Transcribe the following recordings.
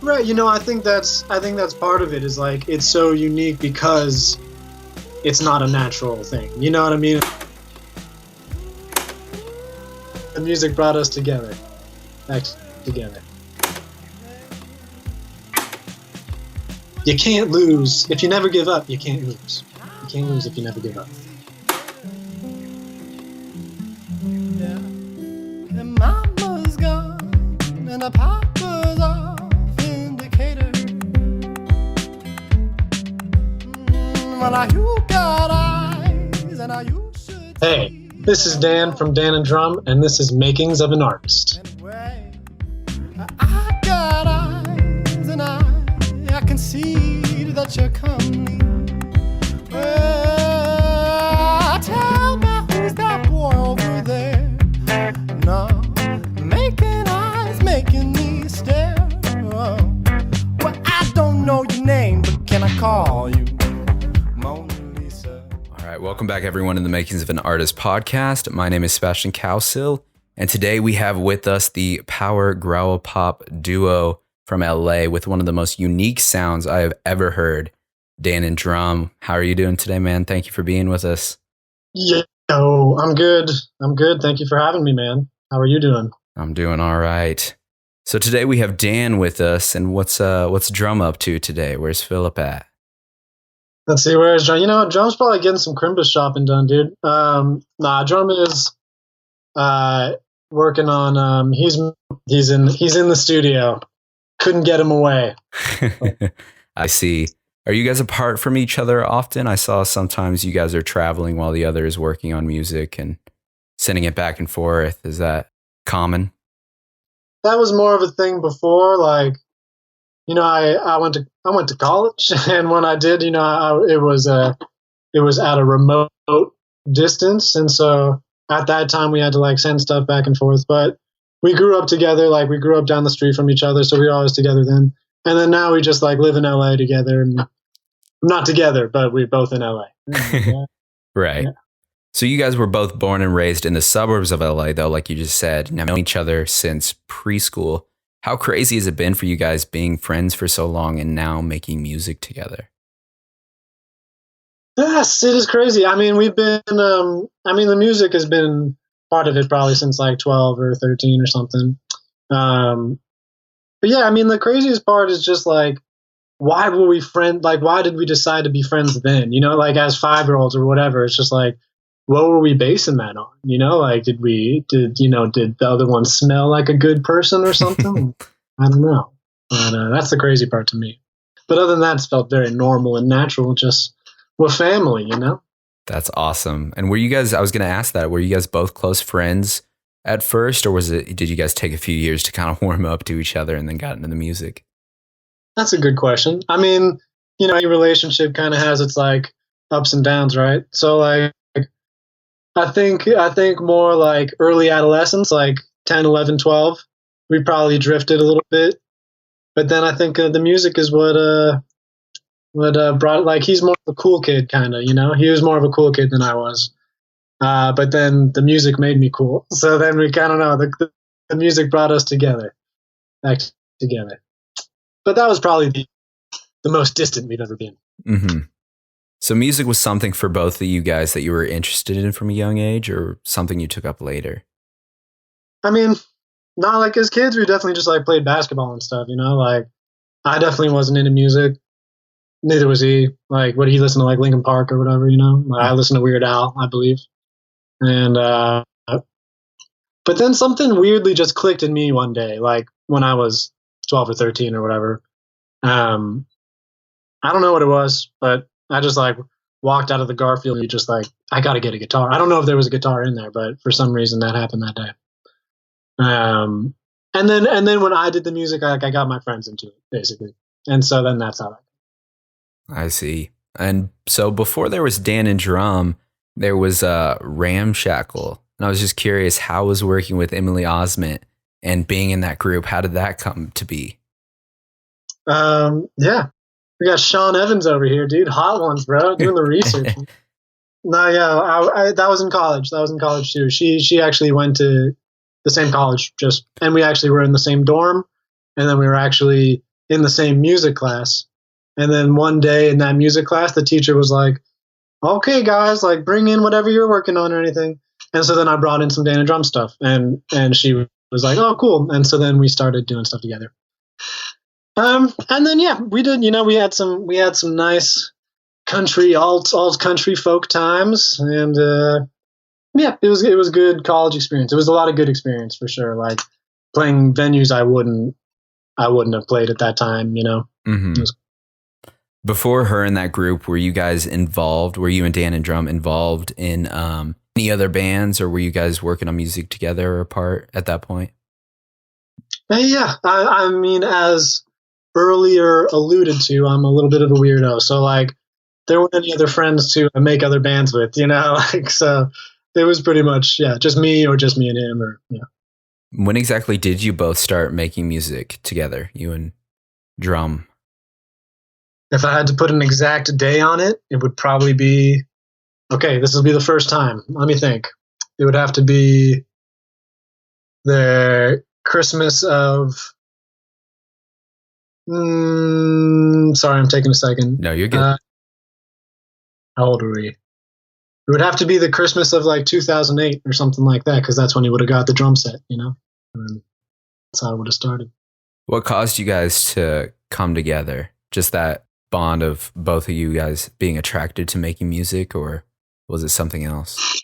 Right, I think that's part of it is like it's so unique because it's not a natural thing. You know what I mean? The music brought us together. Back together. You can't lose. If you never give up, you can't lose. You can't lose if you never give up. Yeah. And mama's gone and the papa's off in Decatur. Well, now you got eyes and now you should. Hey, this is Dan from Dan and Drum, and this is Makings of an Artist. Anyway, I got eyes and I can see that you're comely. Well, tell me who's that boy over there? No, making eyes, making me stare. Oh. Well, I don't know your name, but can I call you Mona Lisa? All right, welcome back, everyone, in the Makings of an Artist podcast. My name is Sebastian Cowsill, and today we have with us the power Growl Pop duo from LA with one of the most unique sounds I have ever heard, Dan and Drum. How are you doing today, man? Thank you for being with us. Yo, I'm good. Thank you for having me, man. How are you doing? I'm doing all right. So today we have Dan with us, and what's Drum up to today? Where's Philip at? Let's see, where's Drum? You know what? Drum's probably getting some Crimbus shopping done, dude. Drum is working on he's in the studio. Couldn't get him away. I see. Are you guys apart from each other often? I saw sometimes you guys are traveling while the other is working on music and sending it back and forth. Is that common? That was more of a thing before. Like, you know, I went to college, and when I did, you know, it was at a remote distance, and so at that time we had to like send stuff back and forth. But we grew up together. Like, we grew up down the street from each other, so we were always together then. And then now we just like live in LA together, and not together, but we're both in LA. Yeah. Right. Yeah. So you guys were both born and raised in the suburbs of LA, though, like you just said, now known each other since preschool. How crazy has it been for you guys being friends for so long and now making music together? Yes, it is crazy. I mean, the music has been part of it probably since like 12 or 13 or something. But yeah, I mean, the craziest part is just like, why were we friends? Like, why did we decide to be friends then? You know, like as 5-year-olds or whatever. It's just like, what were we basing that on? You know, like, did the other one smell like a good person or something? I don't know. But that's the crazy part to me. But other than that, it's felt very normal and natural. Just we're family, you know? That's awesome. And were you guys, I was going to ask that, were you guys both close friends at first, or did you guys take a few years to kind of warm up to each other and then got into the music? That's a good question. I mean, you know, your relationship kind of has its like ups and downs, right? So like, I think more like early adolescence, like 10, 11, 12, we probably drifted a little bit. But then I think the music is what brought, like, he's more of a cool kid, kind of, you know? He was more of a cool kid than I was. But then the music made me cool. So then we kind of know the music brought us together, back together. But that was probably the most distant we've ever been. Mm-hmm. So music was something for both of you guys that you were interested in from a young age, or something you took up later? I mean, not like as kids, we definitely just like played basketball and stuff, you know? Like, I definitely wasn't into music. Neither was he. Like, what he listened to, like Linkin Park or whatever, you know? Like, I listened to Weird Al, I believe. And, but then something weirdly just clicked in me one day, like when I was 12 or 13 or whatever. I don't know what it was, but I just like walked out of the Garfield and just like, I got to get a guitar. I don't know if there was a guitar in there, but for some reason that happened that day. And then when I did the music, I got my friends into it, basically. And so then that's how I see. And so before there was Dan and Drum, there was Ramshackle. And I was just curious, how was working with Emily Osment and being in that group? How did that come to be? Yeah. We got Sean Evans over here, dude. Hot ones, bro. Doing the research. No, yeah. That was in college. That was in college too. She actually went to the same college, and we actually were in the same dorm. And then we were actually in the same music class. And then one day in that music class, the teacher was like, "Okay, guys, like bring in whatever you're working on or anything." And so then I brought in some Dana drum stuff, and she was like, "Oh, cool." And so then we started doing stuff together. And then yeah, we did. We had some nice country alt country folk times, and yeah, it was a good college experience. It was a lot of good experience for sure. Like playing venues I wouldn't have played at that time. Mm-hmm. Before her and that group, were you guys involved? Were you and Dan and Drum involved in any other bands, or were you guys working on music together or apart at that point? Yeah, I mean, as earlier alluded to, I'm a little bit of a weirdo. So like, there weren't any other friends to make other bands with, like, so it was pretty much, yeah, just me and him, or yeah. When exactly did you both start making music together, you and Drum? If I had to put an exact day on it, it would probably be, okay, this will be the first time. Let me think. It would have to be the Christmas of, sorry, I'm taking a second. No, you're good. How old were we? It would have to be the Christmas of like 2008 or something like that, because that's when he would have got the drum set, And that's how it would have started. What caused you guys to come together? Just that bond of both of you guys being attracted to making music, or was it something else?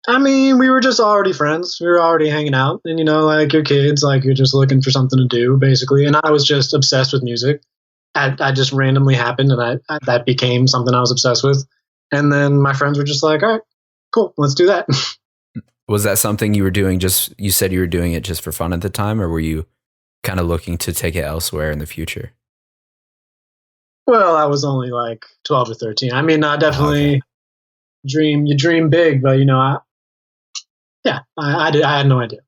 I mean, we were just already friends. We were already hanging out, and like your kids, like you're just looking for something to do, basically. And I was just obsessed with music. I just randomly happened, and I that became something I was obsessed with. And then my friends were just like, "All right, cool, let's do that." Was that something you were doing? You said you were doing it just for fun at the time, or were you kind of looking to take it elsewhere in the future? Well, I was only like 12 or 13. I mean, I definitely dream big, but I had no idea.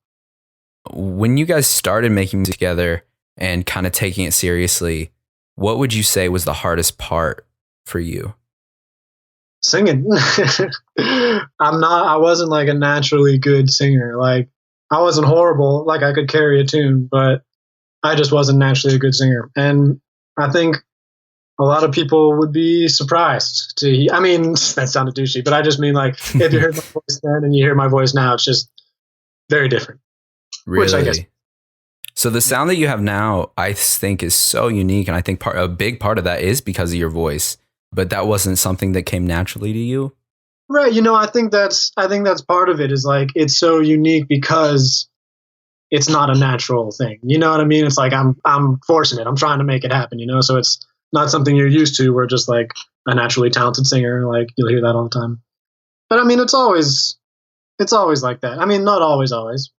When you guys started making music together and kind of taking it seriously, what would you say was the hardest part for you? Singing. I wasn't like a naturally good singer. Like I wasn't horrible. Like I could carry a tune, but I just wasn't naturally a good singer. And I think a lot of people would be surprised to, I mean, that sounded douchey, but I just mean like, if you heard my voice then and you hear my voice now, it's just very different. Really? Which I guess. So the sound that you have now, I think is so unique. And I think a big part of that is because of your voice, but that wasn't something that came naturally to you. Right. I think that's part of it, is like, it's so unique because it's not a natural thing. You know what I mean? It's like, I'm forcing it. I'm trying to make it happen, so it's not something you're used to. We're just like a naturally talented singer. Like you'll hear that all the time. But I mean, it's always like that. I mean, not always,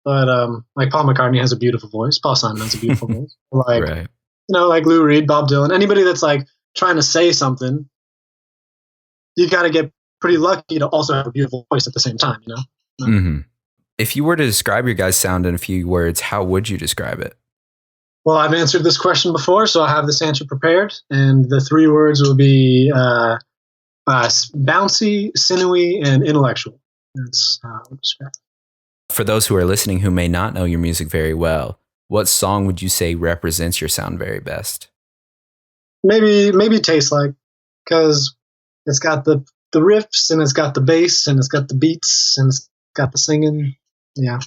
but like Paul McCartney has a beautiful voice. Paul Simon has a beautiful voice. Like, right. Like Lou Reed, Bob Dylan, anybody that's like trying to say something, you got to get pretty lucky to also have a beautiful voice at the same time, Mm-hmm. If you were to describe your guys' sound in a few words, how would you describe it? Well, I've answered this question before, so I have this answer prepared. And the 3 words will be bouncy, sinewy, and intellectual. That's how I would describe it. For those who are listening who may not know your music very well, what song would you say represents your sound very best? Maybe Taste Like, because it's got the riffs, and it's got the bass, and it's got the beats, and it's got the singing. Yeah.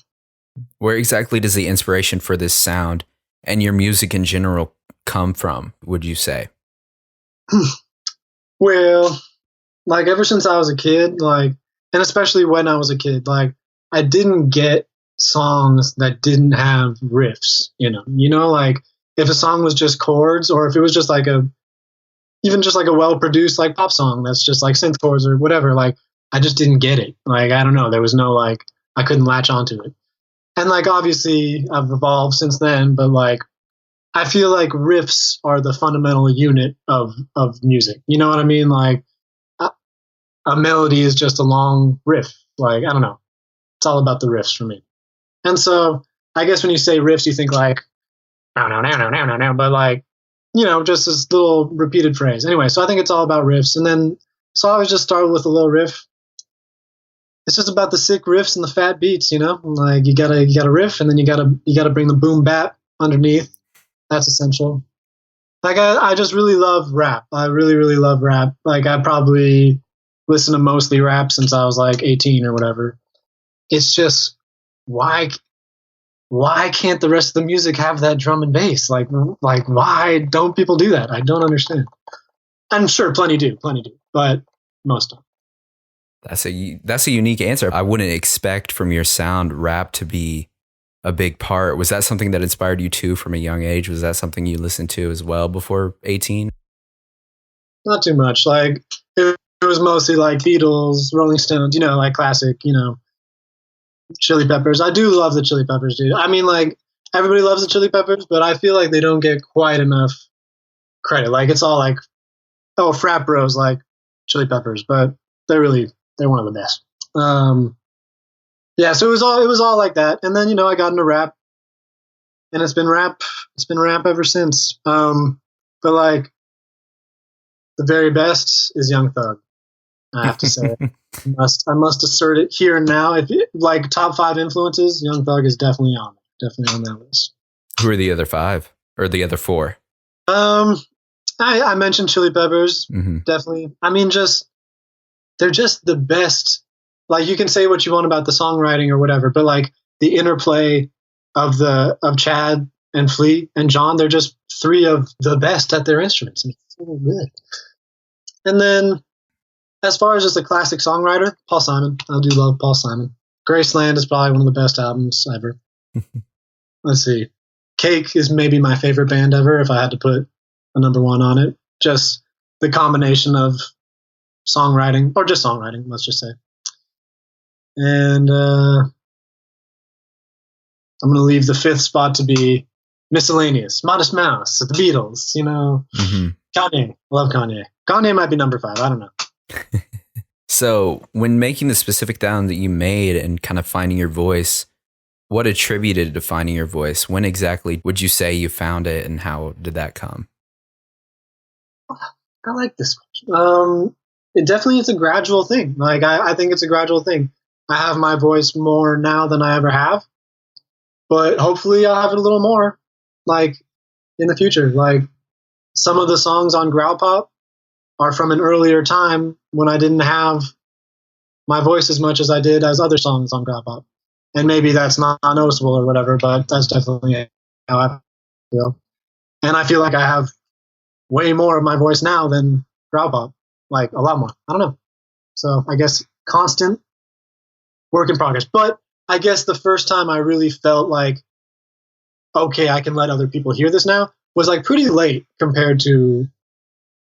Where exactly does the inspiration for this sound and your music in general come from, would you say? Well, like ever since I was a kid, like, and especially when I was a kid, like I didn't get songs that didn't have riffs, like if a song was just chords, or if it was just like even just like a well-produced like pop song that's just like synth chords or whatever, like I just didn't get it. Like, I don't know, there was no, like, I couldn't latch onto it. And like, obviously I've evolved since then, but like, I feel like riffs are the fundamental unit of music. You know what I mean? Like a melody is just a long riff. Like, I don't know. It's all about the riffs for me. And so I guess when you say riffs, you think like, no, but like, just this little repeated phrase. Anyway, so I think it's all about riffs. And then, so I always just started with a little riff. It's just about the sick riffs and the fat beats, Like you gotta riff, and then you gotta bring the boom bap underneath. That's essential. Like I just really love rap. I really, really love rap. Like I probably listen to mostly rap since I was like 18 or whatever. It's just why can't the rest of the music have that drum and bass? Like why don't people do that? I don't understand. I'm sure plenty do, but most don't. That's a unique answer. I wouldn't expect from your sound rap to be a big part. Was that something that inspired you too from a young age? Was that something you listened to as well before 18? Not too much. Like it was mostly like Beatles, Rolling Stones, like classic, Chili Peppers. I do love the Chili Peppers, dude. I mean, like everybody loves the Chili Peppers, but I feel like they don't get quite enough credit. Like it's all like, oh, frat bros like Chili Peppers, but they're one of the best. Yeah, so it was all like that, and then I got into rap, and it's been rap ever since. But like the very best is Young Thug. I have to say, I must assert it here and now. If like top 5 influences, Young Thug is definitely on that list. Who are the other 5 or the other 4? I mentioned Chili Peppers, Mm-hmm. definitely. I mean, they're just the best. Like you can say what you want about the songwriting or whatever, but like the interplay of Chad and Flea and John, they're just 3 of the best at their instruments. It's so good. And then as far as just a classic songwriter, Paul Simon. I do love Paul Simon. Graceland is probably one of the best albums ever. Let's see. Cake is maybe my favorite band ever if I had to put a number 1 on it. Just the combination of songwriting, or just songwriting, let's just say. And I'm going to leave the 5th spot to be miscellaneous. Modest Mouse, the Beatles, Mm-hmm. Kanye. I love Kanye. Kanye might be number 5. I don't know. So when making the specific sound that you made and kind of finding your voice, what attributed to finding your voice? When exactly would you say you found it, and how did that come? I like this question. It definitely is a gradual thing. Like I think it's a gradual thing. I have my voice more now than I ever have, but hopefully I'll have it a little more, like in the future. Like some of the songs on Growl Pop are from an earlier time when I didn't have my voice as much as I did as other songs on Growl Pop, and maybe that's not noticeable or whatever, but that's definitely how I feel. And I feel like I have way more of my voice now than Growl Pop, like a lot more. I don't know. So I guess constant work in progress. But I guess the first time I really felt like, okay, I can let other people hear this now was like pretty late compared to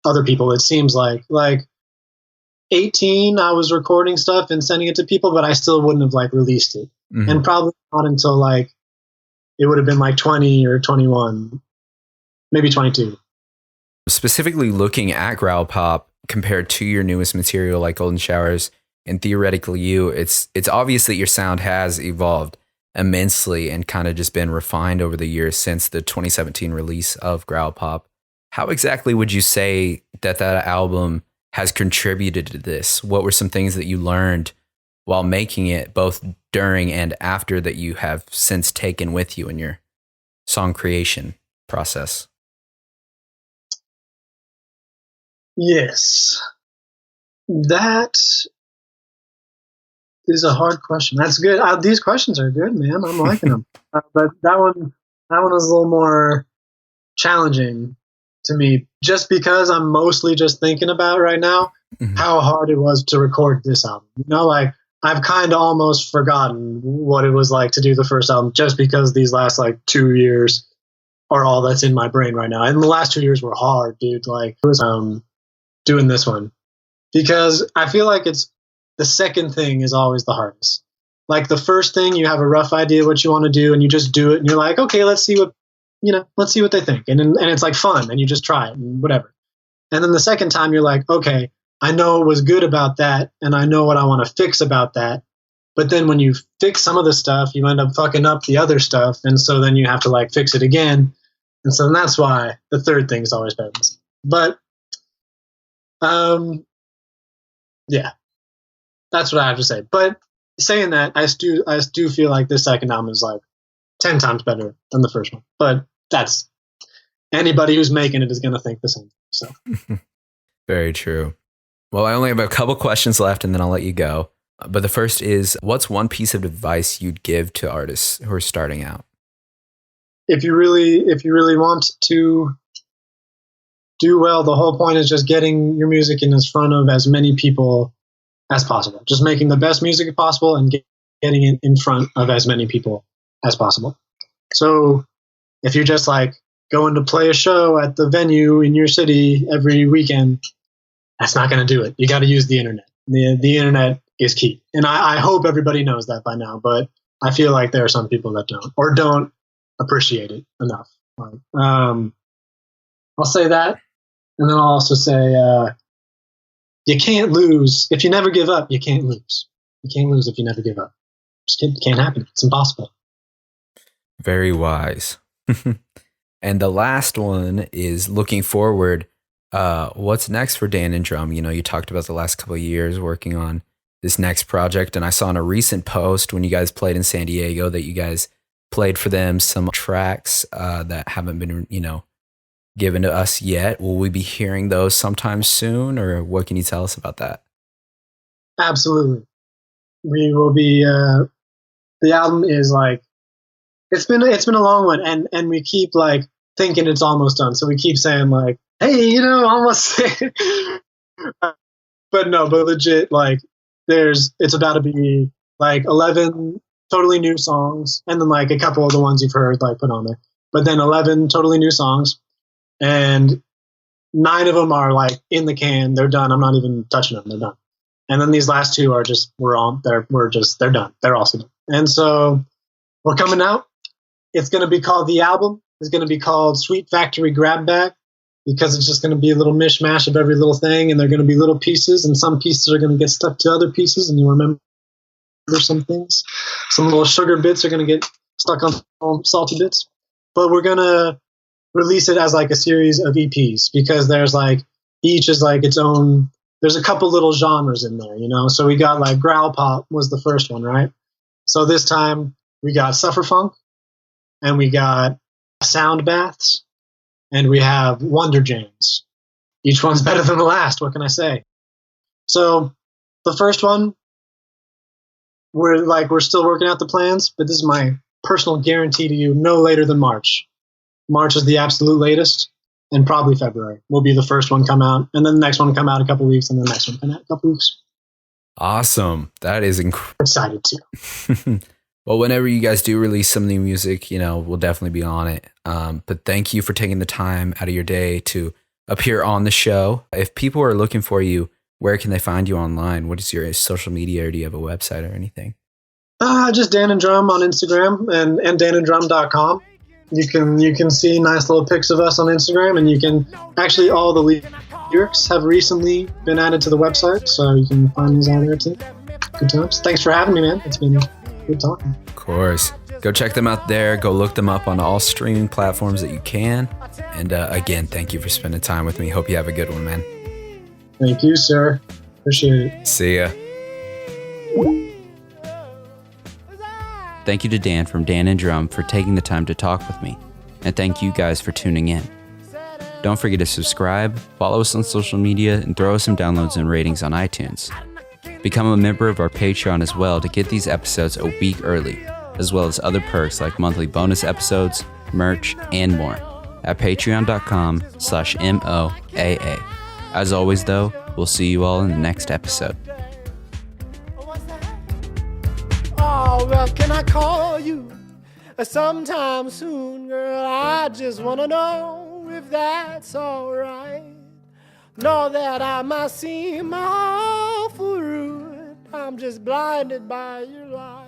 other people. It seems like 18, I was recording stuff and sending it to people, but I still wouldn't have like released it. Mm-hmm. And probably not until like, it would have been like 20 or 21, maybe 22. Specifically looking at Growl Pop compared to your newest material like Golden Showers and Theoretically You, it's obvious that your sound has evolved immensely and kind of just been refined over the years since the 2017 release of Growl Pop. How exactly would you say that album has contributed to this? What were some things that you learned while making it, both during and after, that you have since taken with you in your song creation process? Yes. That is a hard question. That's good. These questions are good, man. I'm liking them. But that one is a little more challenging to me, just because I'm mostly just thinking about right now how hard it was to record this album. Like I've kind of almost forgotten what it was like to do the first album, just because these last like 2 years are all that's in my brain right now. And the last 2 years were hard, dude. Like it was doing this one, because I feel like it's the second thing is always the hardest. Like the first thing, you have a rough idea what you want to do, and you just do it, and you're like, okay, let's see what they think, and it's like fun, and you just try it and whatever. And then the second time, you're like, okay, I know it was good about that, and I know what I want to fix about that. But then when you fix some of the stuff, you end up fucking up the other stuff, and so then you have to like fix it again. And so that's why the third thing is always better. But yeah, that's what I have to say. But saying that, I do feel like this second album is like 10 times better than the first one. But that's anybody who's making it is going to think the same. So Very true. Well, I only have a couple questions left and then I'll let you go. But the first is, what's one piece of advice you'd give to artists who are starting out? if you really want to do well, the whole point is just getting your music in front of as many people as possible. Just making the best music possible and getting it in front of as many people as possible. So if you're just like going to play a show at the venue in your city every weekend, that's not going to do it. You got to use the internet. The internet is key. And I hope everybody knows that by now, but I feel like there are some people that don't, or don't appreciate it enough. Like, I'll say that. And then I'll also say, you can't lose. If you never give up, you can't lose. You can't lose if you never give up. It can't happen. It's impossible. Very wise. And the last one is looking forward. What's next for Dan and Drum? You know, you talked about the last couple of years working on this next project. And I saw in a recent post when you guys played in San Diego that you guys played for them some tracks that haven't been, given to us yet. Will we be hearing those sometime soon, or what can you tell us about that? Absolutely. We will be, the album is like, it's been a long one, and we keep like thinking it's almost done. So we keep saying like, hey, almost. But legit, like it's about to be like 11 totally new songs, and then like a couple of the ones you've heard like put on there. But then 11 totally new songs, and 9 of them are like in the can. They're done. I'm not even touching them. They're done. And then these last 2 are just they're done. They're also done. And so we're coming out. It's going to be called The Album. It's going to be called Sweet Factory Grab Bag, because it's just going to be a little mishmash of every little thing, and they're going to be little pieces, and some pieces are going to get stuck to other pieces, and you'll remember some things. Some little sugar bits are going to get stuck on salty bits. But we're going to release it as like a series of EPs, because there's like, each is like its own, there's a couple little genres in there, So we got like Growl Pop was the first one, right? So this time we got Suffer Funk, and we got Sound Baths, and we have Wonder Jams. Each one's better than the last. What can I say? So the first one, we're still working out the plans, but this is my personal guarantee to you, no later than March. March is the absolute latest, and probably February will be the first one come out, and then the next one come out a couple weeks, and the next one come out a couple weeks. Awesome. That is incredible. Excited too. Well, whenever you guys do release some new music, we'll definitely be on it. But thank you for taking the time out of your day to appear on the show. If people are looking for you, where can they find you online? What is your social media, or do you have a website or anything? Just Dan and Drum on Instagram and dananddrum.com. You can see nice little pics of us on Instagram, and you can actually, all the lyrics have recently been added to the website, so you can find these on there too. Good times. Thanks for having me, man. It's been good talking. Of course. Go check them out there. Go look them up on all streaming platforms that you can. And again, thank you for spending time with me. Hope you have a good one, man. Thank you, sir. Appreciate it. See ya. Thank you to Dan from Dan and Drum for taking the time to talk with me. And thank you guys for tuning in. Don't forget to subscribe, follow us on social media, and throw us some downloads and ratings on iTunes. Become a member of our Patreon as well to get these episodes a week early, as well as other perks like monthly bonus episodes, merch, and more at patreon.com/MOAA. As always, though, we'll see you all in the next episode. Oh, well, can I call you sometime soon, girl? I just want to know if that's all right. Know that I might seem awful rude. I'm just blinded by your light.